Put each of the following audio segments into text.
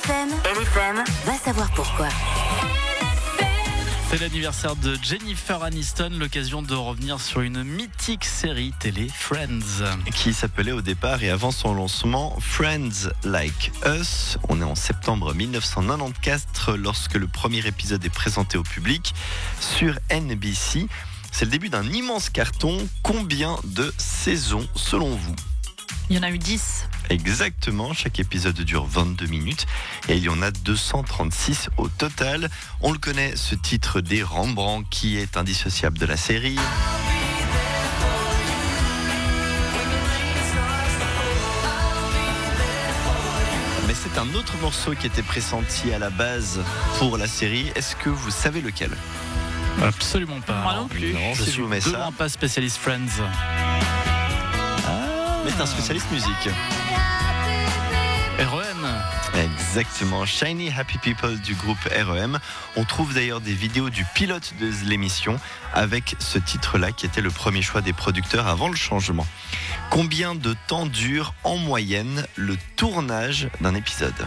LFM, va savoir pourquoi. C'est l'anniversaire de Jennifer Aniston, l'occasion de revenir sur une mythique série télé, Friends. Qui s'appelait au départ et avant son lancement Friends Like Us. On est en septembre 1994 lorsque le premier épisode est présenté au public sur NBC. C'est le début d'un immense carton. Combien de saisons selon vous ? Il y en a eu 10. Exactement, chaque épisode dure 22 minutes et il y en a 236 au total. On le connaît, ce titre des Rembrandt qui est indissociable de la série. Mais c'est un autre morceau qui était pressenti à la base pour la série. Est-ce que vous savez lequel ? Absolument pas. Moi non plus. Non, Je si suis je vous mets ça. vraiment pas spécialiste Friends. Mais t'es un spécialiste musique. REM. Exactement, Shiny Happy People du groupe REM. On trouve d'ailleurs des vidéos du pilote de l'émission avec ce titre-là qui était le premier choix des producteurs avant le changement. Combien de temps dure en moyenne le tournage d'un épisode ?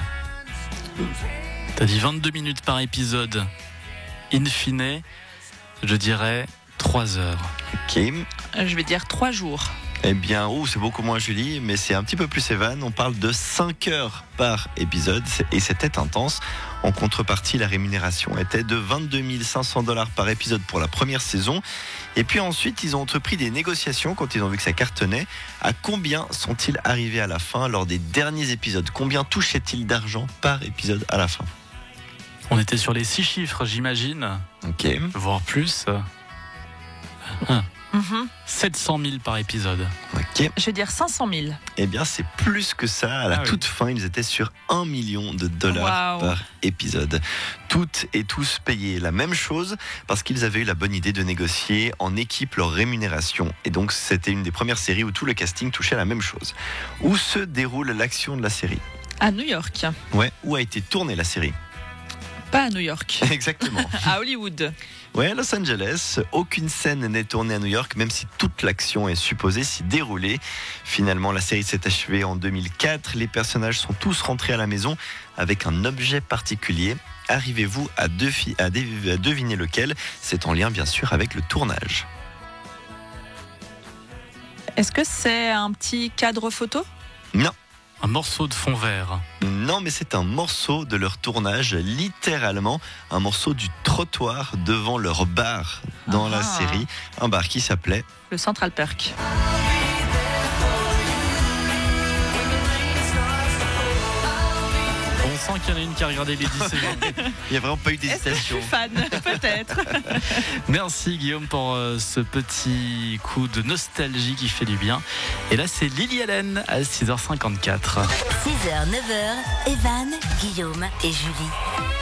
T'as dit 22 minutes par épisode. In fine, je dirais 3 heures. Ok. Je vais dire 3 jours. Eh bien, c'est beaucoup moins Julie, mais c'est un petit peu plus Evan. On parle de 5 heures par épisode et c'était intense. En contrepartie, la rémunération était de 22 500 $ par épisode pour la première saison. Et puis ensuite, ils ont entrepris des négociations quand ils ont vu que ça cartonnait. À combien sont-ils arrivés à la fin lors des derniers épisodes ? Combien touchaient-ils d'argent par épisode à la fin ? On était sur les 6 chiffres, j'imagine. Ok. Voire plus. 700 000 par épisode. Ok. Je vais dire 500 000. Eh bien, c'est plus que ça. À la toute fin, ils étaient sur $1 million par épisode. Toutes et tous payaient la même chose parce qu'ils avaient eu la bonne idée de négocier en équipe leur rémunération. Et donc, c'était une des premières séries où tout le casting touchait la même chose. Où se déroule l'action de la série ? À New York. Ouais, où a été tournée la série ? Pas à New York. Exactement. À Hollywood. Ouais, Los Angeles. Aucune scène n'est tournée à New York, même si toute l'action est supposée s'y dérouler. Finalement, la série s'est achevée en 2004. Les personnages sont tous rentrés à la maison avec un objet particulier. Arrivez-vous à deviner lequel ? C'est en lien, bien sûr, avec le tournage. Est-ce que c'est un petit cadre photo ? Non. Un morceau de fond vert. Non, mais c'est un morceau de leur tournage, littéralement, un morceau du trottoir devant leur bar dans la série. Un bar qui s'appelait le Central Perk. On sent qu'il y en a une qui a regardé les 10 saisons. Il n'y a vraiment pas eu d'hésitation. Est-ce que je suis fan ? Peut-être. Merci Guillaume pour ce petit coup de nostalgie qui fait du bien. Et là, c'est Lily Allen à 6h54. 6h, 9h, Evan, Guillaume et Julie.